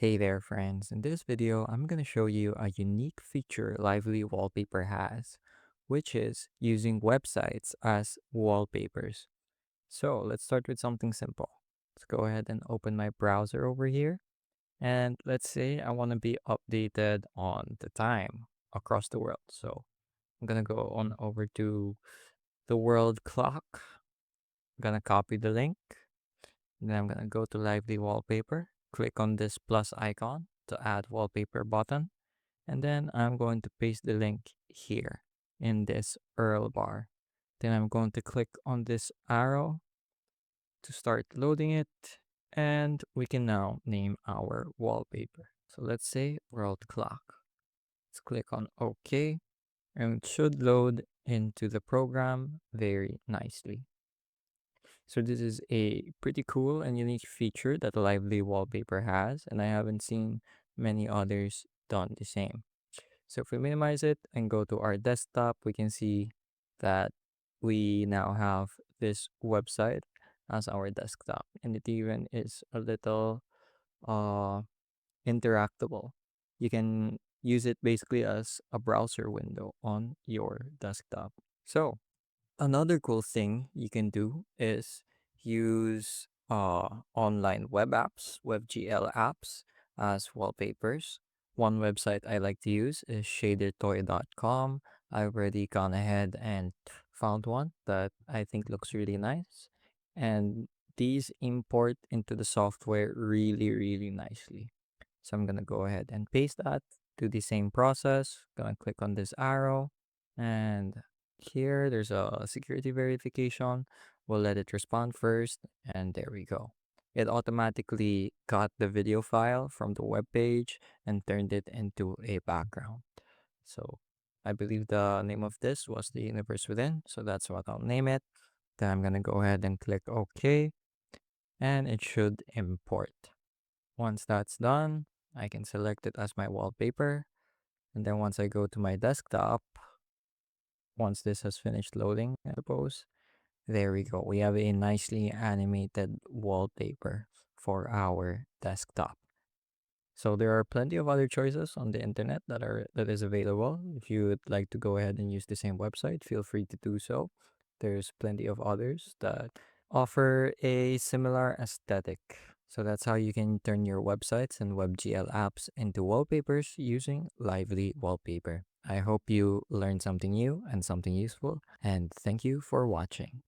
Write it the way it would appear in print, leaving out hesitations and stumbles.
Hey there, friends. In this video, I'm going to show you a unique feature Lively Wallpaper has, which is using websites as wallpapers. So let's start with something simple. Let's go ahead and open my browser over here. And let's say I want to be updated on the time across the world. So I'm going to go on over to the world clock. I'm going to copy the link. Then I'm going to go to Lively Wallpaper. Click on this plus icon to add wallpaper button. And then I'm going to paste the link here in this URL bar. Then I'm going to click on this arrow to start loading it. And we can now name our wallpaper. So let's say world clock. Let's click on OK. And it should load into the program very nicely. So this is a pretty cool and unique feature that Lively Wallpaper has, and I haven't seen many others done the same. So if we minimize it and go to our desktop, we can see that we now have this website as our desktop, and it even is a little uh interactable. You can use it basically as a browser window on your desktop. So another cool thing you can do is use online web apps, WebGL apps as wallpapers. One website I like to use is shadertoy.com. I've already gone ahead and found one that I think looks really nice. And these import into the software really, really nicely. So I'm gonna go ahead and paste that, do the same process. Gonna click on this arrow, and here there's a security verification. We'll let it respond first, and there we go. It automatically got the video file from the web page and turned it into a background. So I believe the name of this was the universe within, so that's what I'll name it. Then I'm gonna go ahead and click OK, and it should import. Once that's done, I can select it as my wallpaper. And then once I go to my desktop, once this has finished loading, I suppose, there we go. We have a nicely animated wallpaper for our desktop. So there are plenty of other choices on the internet that is available. If you would like to go ahead and use the same website, feel free to do so. There's plenty of others that offer a similar aesthetic. So that's how you can turn your websites and WebGL apps into wallpapers using Lively Wallpaper. I hope you learned something new and something useful, and thank you for watching.